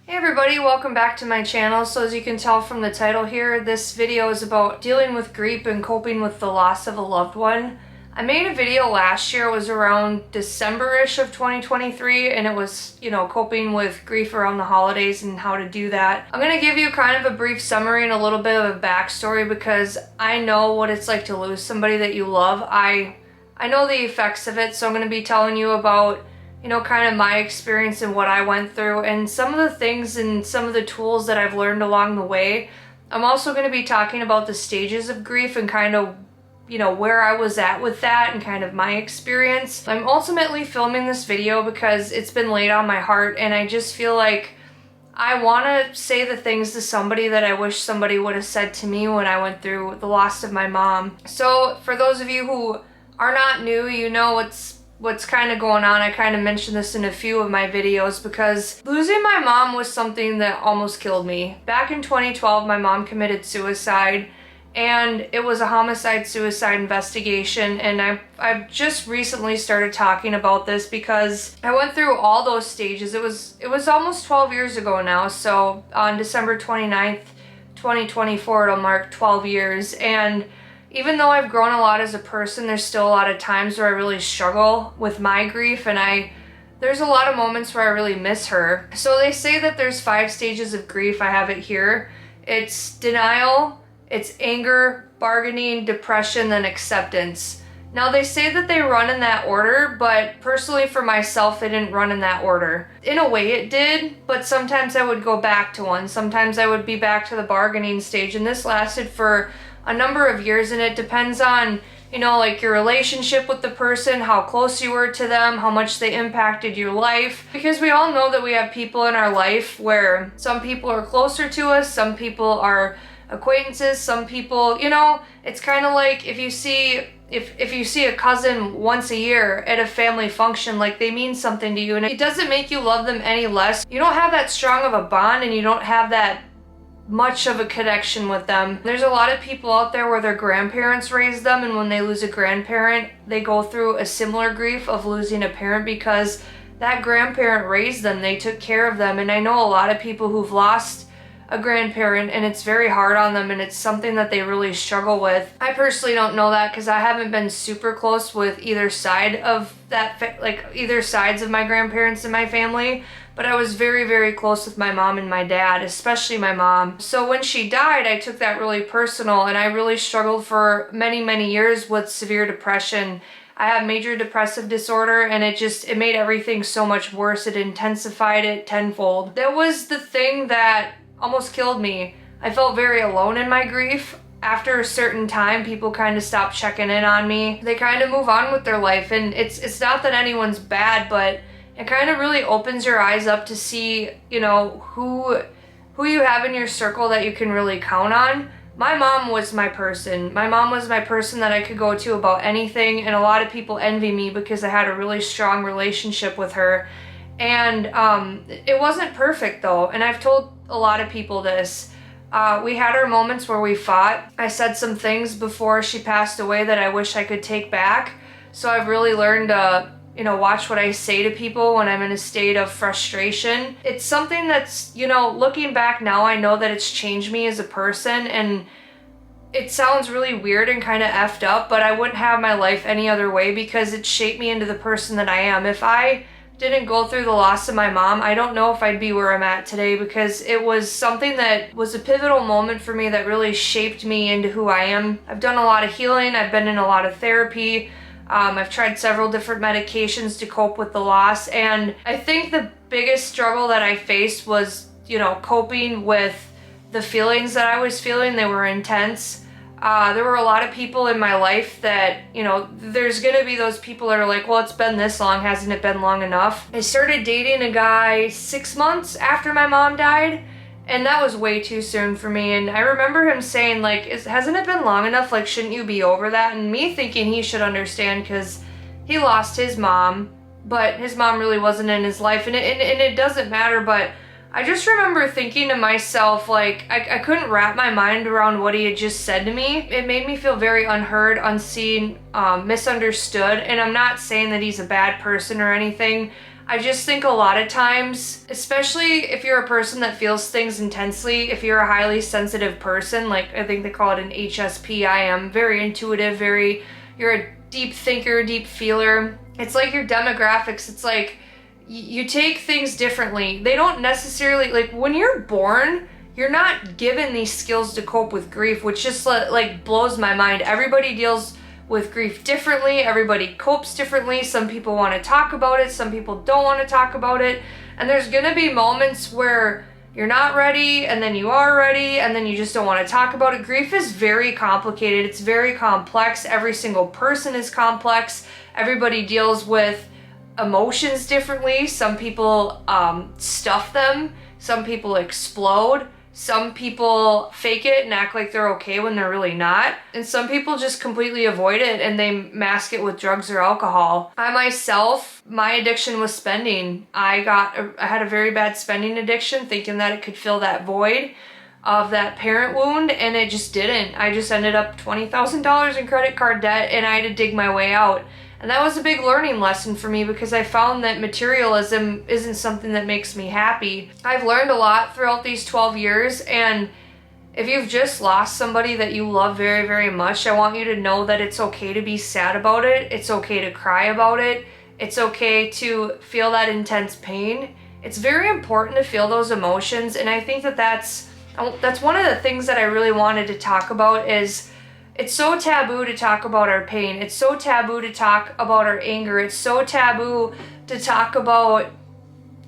Hey everybody, welcome back to my channel. So as you can tell from the title here, this video is about dealing with grief and coping with the loss of a loved one. I made a video last year, it was around December-ish of 2023, and it was, coping with grief around the holidays and how to do that. I'm going to give you kind of a brief summary and a little bit of a backstory because I know what it's like to lose somebody that you love. I know the effects of it, so I'm going to be telling you about kind of my experience and what I went through and some of the things and some of the tools that I've learned along the way. I'm also going to be talking about the stages of grief and kind of, where I was at with that and kind of my experience. I'm ultimately filming this video because it's been laid on my heart and I just feel like I want to say the things to somebody that I wish somebody would have said to me when I went through the loss of my mom. So for those of you who are not new, you know what's kind of going on. I kind of mentioned this in a few of my videos because losing my mom was something that almost killed me. Back in 2012, my mom committed suicide and it was a homicide-suicide investigation, and I've just recently started talking about this because I went through all those stages. It was almost 12 years ago now, so on December 29th, 2024, it'll mark 12 years, and even though I've grown a lot as a person, there's still a lot of times where I really struggle with my grief, and there's a lot of moments where I really miss her. So they say that there's 5 stages of grief. I have it here. It's denial, it's anger, bargaining, depression, then acceptance. Now they say that they run in that order, but personally for myself, they didn't run in that order. In a way it did, but sometimes I would go back to one. Sometimes I would be back to the bargaining stage, and this lasted for a number of years, and it depends on, like your relationship with the person, how close you were to them, how much they impacted your life. Because we all know that we have people in our life where some people are closer to us, some people are acquaintances, some people, it's kind of like if you see a cousin once a year at a family function, like they mean something to you, and it doesn't make you love them any less. You don't have that strong of a bond and you don't have that much of a connection with them. There's a lot of people out there where their grandparents raised them, and when they lose a grandparent, they go through a similar grief of losing a parent because that grandparent raised them, they took care of them. And I know a lot of people who've lost a grandparent and it's very hard on them and it's something that they really struggle with. I personally don't know that because I haven't been super close with either side of that, like either sides of my grandparents in my family, but I was very, very close with my mom and my dad, especially my mom. So when she died, I took that really personal, and I really struggled for many, many years with severe depression. I have major depressive disorder, and it made everything so much worse. It intensified it tenfold. That was the thing that almost killed me. I felt very alone in my grief. After a certain time, people kind of stop checking in on me. They kind of move on with their life, and it's not that anyone's bad, but it kind of really opens your eyes up to see, who you have in your circle that you can really count on. My mom was my person. My mom was my person that I could go to about anything, and a lot of people envy me because I had a really strong relationship with her. And it wasn't perfect though, and I've told a lot of people this. We had our moments where we fought. I said some things before she passed away that I wish I could take back. So I've really learned to watch what I say to people when I'm in a state of frustration. It's something that's, looking back now, I know that it's changed me as a person, and it sounds really weird and kind of effed up, but I wouldn't have my life any other way because it shaped me into the person that I am. If I didn't go through the loss of my mom, I don't know if I'd be where I'm at today because it was something that was a pivotal moment for me that really shaped me into who I am. I've done a lot of healing. I've been in a lot of therapy. I've tried several different medications to cope with the loss, and I think the biggest struggle that I faced was, coping with the feelings that I was feeling. They were intense. There were a lot of people in my life that, there's gonna be those people that are like, well, it's been this long, hasn't it been long enough? I started dating a guy 6 months after my mom died, and that was way too soon for me. And I remember him saying, like, hasn't it been long enough? Like, shouldn't you be over that? And me thinking he should understand because he lost his mom, but his mom really wasn't in his life. And it doesn't matter, but I just remember thinking to myself, like, I couldn't wrap my mind around what he had just said to me. It made me feel very unheard, unseen, misunderstood. And I'm not saying that he's a bad person or anything. I just think a lot of times, especially if you're a person that feels things intensely, if you're a highly sensitive person, like I think they call it an HSP, I am very intuitive, you're a deep thinker, deep feeler. It's like your demographics, it's like you take things differently. They don't necessarily, like when you're born, you're not given these skills to cope with grief, which just like blows my mind. Everybody deals with grief differently. Everybody copes differently. Some people want to talk about it. Some people don't want to talk about it. And there's going to be moments where you're not ready and then you are ready and then you just don't want to talk about it. Grief is very complicated. It's very complex. Every single person is complex. Everybody deals with emotions differently. Some people stuff them. Some people explode. Some people fake it and act like they're okay when they're really not. And some people just completely avoid it and they mask it with drugs or alcohol. I myself, my addiction was spending. I had a very bad spending addiction, thinking that it could fill that void of that parent wound, and it just didn't. I just ended up $20,000 in credit card debt and I had to dig my way out. And that was a big learning lesson for me because I found that materialism isn't something that makes me happy. I've learned a lot throughout these 12 years, and if you've just lost somebody that you love very, very much, I want you to know that it's okay to be sad about it. It's okay to cry about it. It's okay to feel that intense pain. It's very important to feel those emotions, and I think that that's one of the things that I really wanted to talk about is it's so taboo to talk about our pain. It's so taboo to talk about our anger. It's so taboo to talk about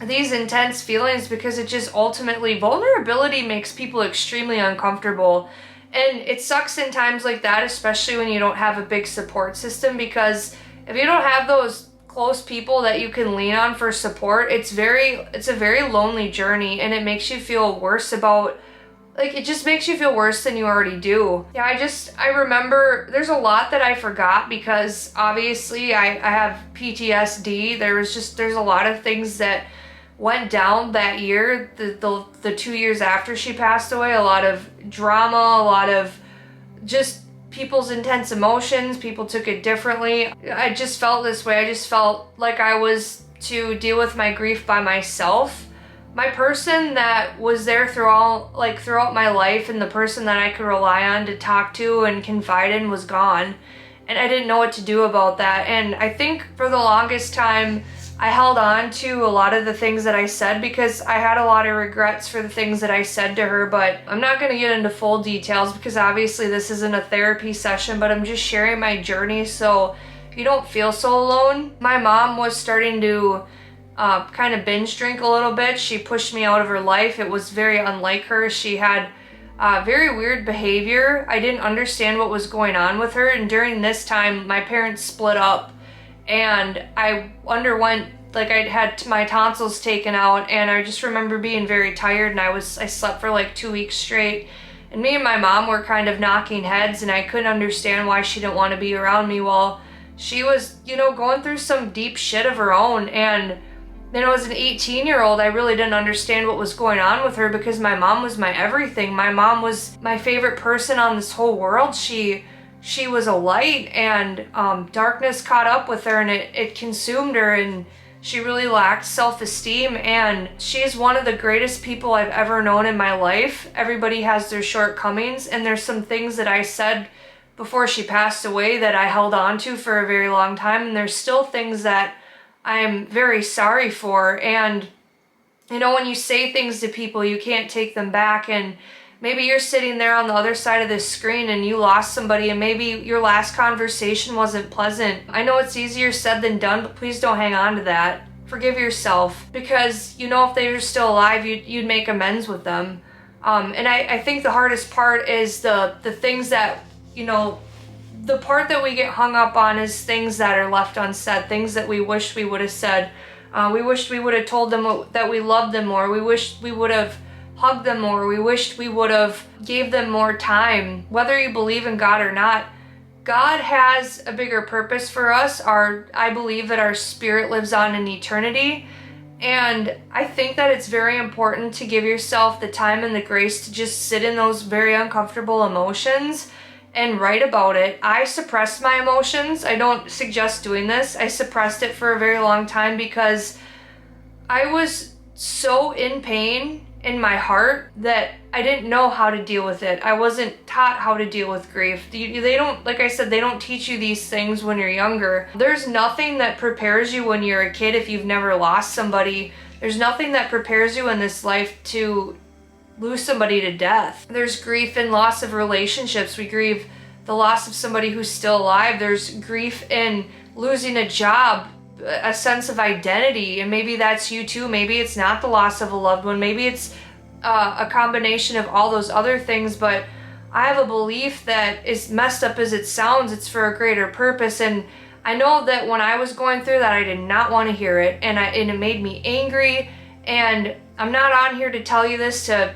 these intense feelings because it just ultimately, vulnerability makes people extremely uncomfortable. And it sucks in times like that, especially when you don't have a big support system, because if you don't have those close people that you can lean on for support, it's a very lonely journey, and it makes you feel worse about, like, it just makes you feel worse than you already do. Yeah, I remember there's a lot that I forgot because obviously I have PTSD. There's a lot of things that went down that year, the 2 years after she passed away, a lot of drama, a lot of just people's intense emotions. People took it differently. I just felt this way. I just felt like I was to deal with my grief by myself. My person that was there throughout my life and the person that I could rely on to talk to and confide in was gone. And I didn't know what to do about that. And I think for the longest time, I held on to a lot of the things that I said because I had a lot of regrets for the things that I said to her, but I'm not going to get into full details because obviously this isn't a therapy session, but I'm just sharing my journey so you don't feel so alone. My mom was starting to kind of binge drink a little bit. She pushed me out of her life. It was very unlike her. She had very weird behavior. I didn't understand what was going on with her, and during this time my parents split up and I underwent, like, I had my tonsils taken out, and I just remember being very tired, and I slept for like 2 weeks straight, and me and my mom were kind of knocking heads, and I couldn't understand why she didn't want to be around me while she was, going through some deep shit of her own. And then as an 18-year-old, I really didn't understand what was going on with her because my mom was my everything. My mom was my favorite person on this whole world. She was a light, and darkness caught up with her, and it consumed her, and she really lacked self-esteem. And she's one of the greatest people I've ever known in my life. Everybody has their shortcomings, and there's some things that I said before she passed away that I held on to for a very long time, and there's still things that I'm very sorry for. And when you say things to people, you can't take them back, and maybe you're sitting there on the other side of this screen and you lost somebody, and maybe your last conversation wasn't pleasant. I know it's easier said than done, but please don't hang on to that. Forgive yourself, because if they were still alive, you'd make amends with them. And I think the hardest part is the things that, the part that we get hung up on is things that are left unsaid, things that we wish we would have said. We wished we would have told them that we loved them more. We wished we would have hugged them more. We wished we would have gave them more time. Whether you believe in God or not, God has a bigger purpose for us. I believe that our spirit lives on in eternity, And I think that it's very important to give yourself the time and the grace to just sit in those very uncomfortable emotions and write about it. I suppressed my emotions. I don't suggest doing this. I suppressed it for a very long time because I was so in pain in my heart that I didn't know how to deal with it. I wasn't taught how to deal with grief. They don't, like I said, they don't teach you these things when you're younger. There's nothing that prepares you when you're a kid if you've never lost somebody. There's nothing that prepares you in this life to lose somebody to death. There's grief in loss of relationships. We grieve the loss of somebody who's still alive. There's grief in losing a job, a sense of identity, and maybe that's you too. Maybe it's not the loss of a loved one. Maybe it's a combination of all those other things, but I have a belief that, as messed up as it sounds, it's for a greater purpose. And I know that when I was going through that, I did not want to hear it, and it made me angry. And I'm not on here to tell you this to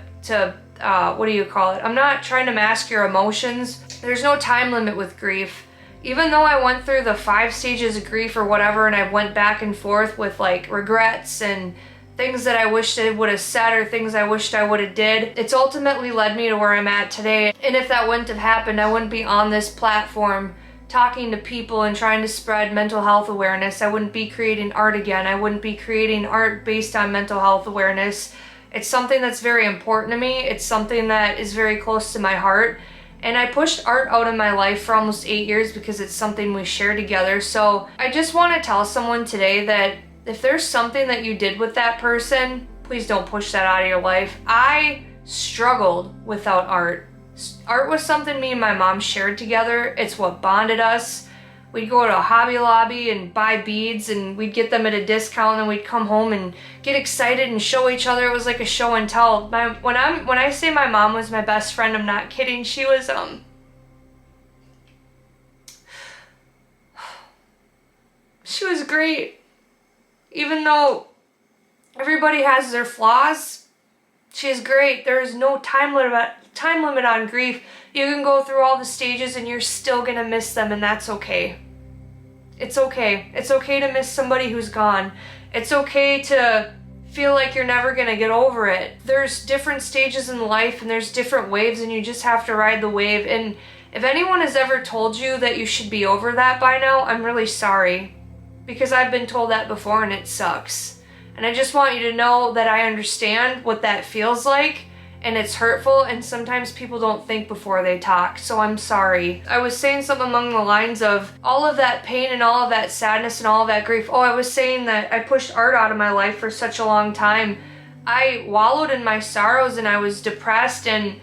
what do you call it? I'm not trying to mask your emotions. There's no time limit with grief. Even though I went through the 5 stages of grief or whatever, and I went back and forth with like regrets and things that I wished I would have said or things I wished I would have did, it's ultimately led me to where I'm at today. And if that wouldn't have happened, I wouldn't be on this platform talking to people and trying to spread mental health awareness. I wouldn't be creating art again. I wouldn't be creating art based on mental health awareness. It's something that's very important to me. It's something that is very close to my heart. And I pushed art out of my life for almost 8 years because it's something we share together. So I just want to tell someone today that if there's something that you did with that person, please don't push that out of your life. I struggled without art. Art was something me and my mom shared together. It's what bonded us. We'd go to Hobby Lobby and buy beads, and we'd get them at a discount, and we'd come home and get excited and show each other. It was like a show and tell. When I say my mom was my best friend, I'm not kidding. She was great. Even though everybody has their flaws, she's great. There is no time limit on grief. You can go through all the stages and you're still gonna miss them, and that's okay. It's okay. It's okay to miss somebody who's gone. It's okay to feel like you're never gonna get over it. There's different stages in life and there's different waves, and you just have to ride the wave. And if anyone has ever told you that you should be over that by now, I'm really sorry, because I've been told that before and it sucks. And I just want you to know that I understand what that feels like, and it's hurtful, and sometimes people don't think before they talk, so I'm sorry. I was saying something along the lines of all of that pain and all of that sadness and all of that grief. Oh, I was saying that I pushed art out of my life for such a long time. I wallowed in my sorrows and I was depressed, and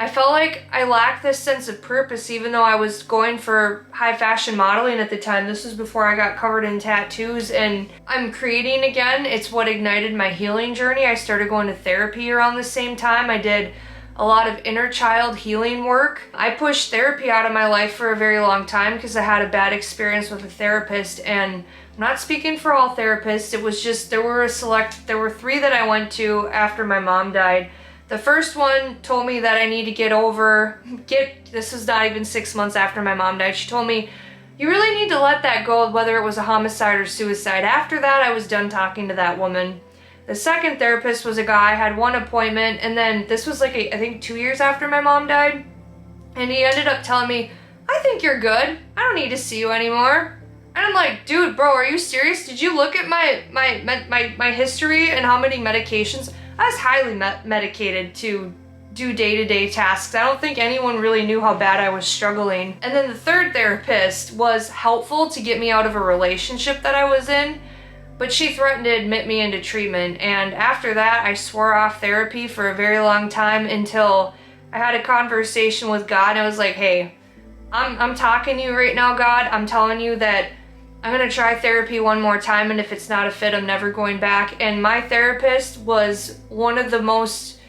I felt like I lacked this sense of purpose, even though I was going for high fashion modeling at the time. This was before I got covered in tattoos, and I'm creating again. It's what ignited my healing journey. I started going to therapy around the same time. I did a lot of inner child healing work. I pushed therapy out of my life for a very long time because I had a bad experience with a therapist, and I'm not speaking for all therapists. It was just, there were 3 that I went to after my mom died. The first one told me that I need to this was not even 6 months after my mom died. She told me, you really need to let that go, whether it was a homicide or suicide. After that, I was done talking to that woman. The second therapist was a guy. I had 1 appointment, and then this was like, I think 2 years after my mom died. And he ended up telling me, I think you're good. I don't need to see you anymore. And I'm like, dude, bro, are you serious? Did you look at my history and how many medications? I was highly medicated to do day-to-day tasks. I don't think anyone really knew how bad I was struggling. And then the third therapist was helpful to get me out of a relationship that I was in, but she threatened to admit me into treatment. And after that, I swore off therapy for a very long time until I had a conversation with God. And I was like, hey, I'm talking to you right now, God. I'm telling you that I'm gonna try therapy one more time, and if it's not a fit, I'm never going back. And my therapist was one of the most,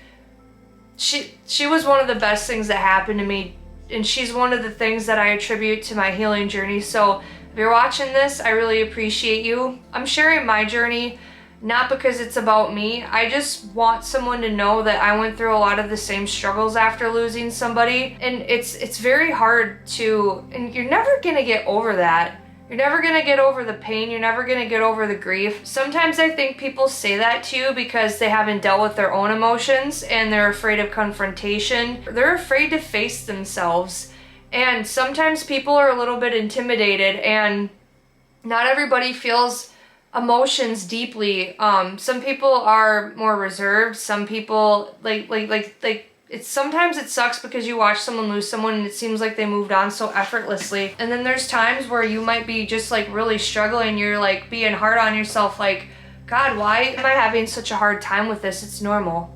she was one of the best things that happened to me, and she's one of the things that I attribute to my healing journey. So if you're watching this, I really appreciate you. I'm sharing my journey, not because it's about me. I just want someone to know that I went through a lot of the same struggles after losing somebody, and it's very hard to, and you're never gonna get over that. You're never gonna get over the pain, you're never gonna get over the grief. Sometimes I think people say that to you because they haven't dealt with their own emotions and they're afraid of confrontation. They're afraid to face themselves. And sometimes people are a little bit intimidated, and not everybody feels emotions deeply. Some people are more reserved. Some people sometimes it sucks because you watch someone lose someone and it seems like they moved on so effortlessly. And then there's times where you might be just like really struggling. You're like being hard on yourself, like, God, why am I having such a hard time with this? It's normal.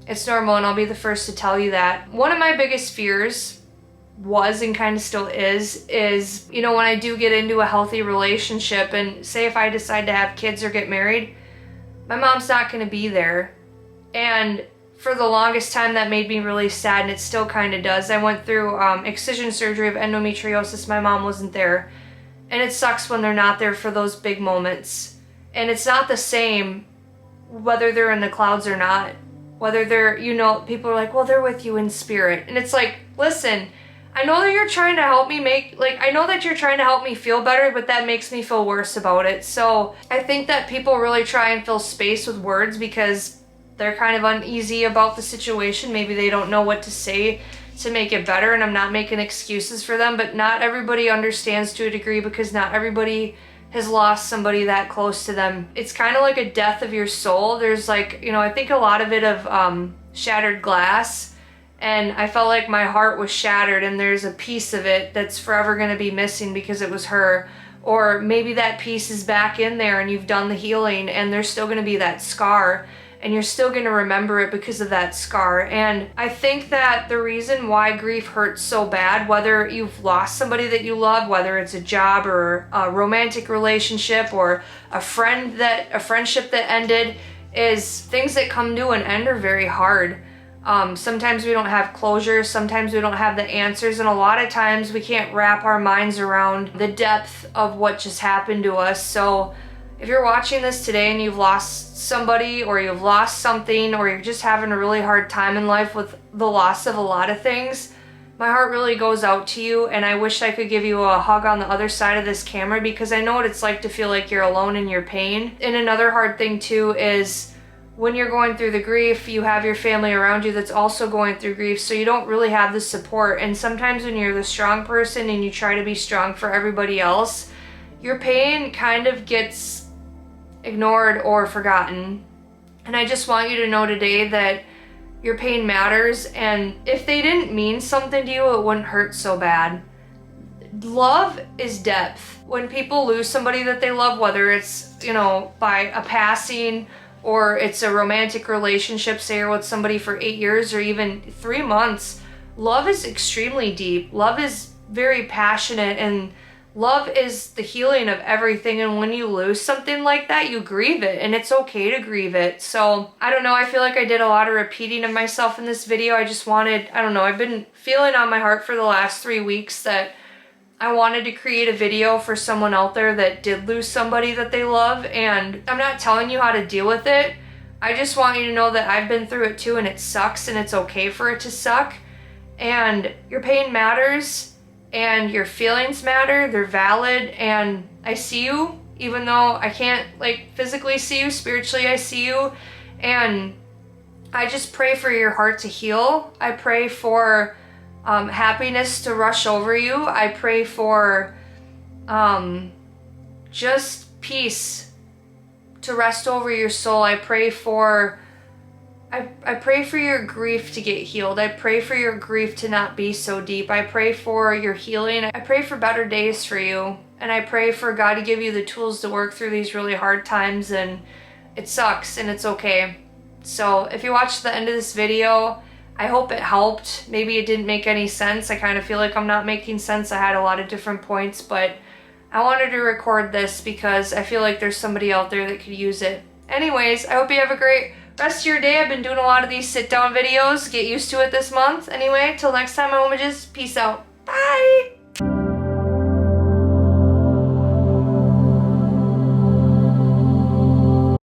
It's normal, and I'll be the first to tell you that. One of my biggest fears was, and kind of still is, you know, when I do get into a healthy relationship, and say if I decide to have kids or get married, my mom's not going to be there. And for the longest time that made me really sad, and it still kind of does. I went through excision surgery of endometriosis. My mom wasn't there, and it sucks when they're not there for those big moments. And it's not the same whether they're in the clouds or not, whether they're, you know, people are like, well, they're with you in spirit. And it's like, listen, I know that you're trying to help me I know that you're trying to help me feel better, but that makes me feel worse about it. So I think that people really try and fill space with words because they're kind of uneasy about the situation. Maybe they don't know what to say to make it better, and I'm not making excuses for them, but not everybody understands to a degree because not everybody has lost somebody that close to them. It's kind of like a death of your soul. There's like, you know, I think a lot of it of shattered glass, and I felt like my heart was shattered and there's a piece of it that's forever going to be missing because it was her. Or maybe that piece is back in there and you've done the healing and there's still going to be that scar and you're still going to remember it because of that scar. And I think that the reason why grief hurts so bad, whether you've lost somebody that you love, whether it's a job or a romantic relationship or a friendship that ended, is things that come to an end are very hard. Sometimes we don't have closure, sometimes we don't have the answers, and a lot of times we can't wrap our minds around the depth of what just happened to us. So if you're watching this today and you've lost somebody or you've lost something or you're just having a really hard time in life with the loss of a lot of things, my heart really goes out to you, and I wish I could give you a hug on the other side of this camera because I know what it's like to feel like you're alone in your pain. And another hard thing too is when you're going through the grief, you have your family around you that's also going through grief, so you don't really have the support. And sometimes when you're the strong person and you try to be strong for everybody else, your pain kind of gets ignored or forgotten. And I just want you to know today that your pain matters, and if they didn't mean something to you, it wouldn't hurt so bad. Love is depth. When people lose somebody that they love, whether it's, you know, by a passing or it's a romantic relationship, say you're with somebody for 8 years or even 3 months, love is extremely deep. Love is very passionate, and love is the healing of everything. And when you lose something like that, you grieve it, and it's okay to grieve it. So I don't know, I feel like I did a lot of repeating of myself in this video. I just wanted, I don't know, I've been feeling on my heart for the last 3 weeks that I wanted to create a video for someone out there that did lose somebody that they love. And I'm not telling you how to deal with it. I just want you to know that I've been through it too, and it sucks, and it's okay for it to suck. And your pain matters, and your feelings matter. They're valid, and I see you, even though I can't like physically see you, spiritually I see you. And I just pray for your heart to heal. I pray for happiness to rush over you. I pray for just peace to rest over your soul. I pray for your grief to get healed. I pray for your grief to not be so deep. I pray for your healing. I pray for better days for you. And I pray for God to give you the tools to work through these really hard times. And it sucks, and it's okay. So if you watched the end of this video, I hope it helped. Maybe it didn't make any sense. I kind of feel like I'm not making sense. I had a lot of different points, but I wanted to record this because I feel like there's somebody out there that could use it. Anyways, I hope you have a great rest of your day. I've been doing a lot of these sit-down videos. Get used to it this month. Anyway, till next time, my homages. Peace out. Bye!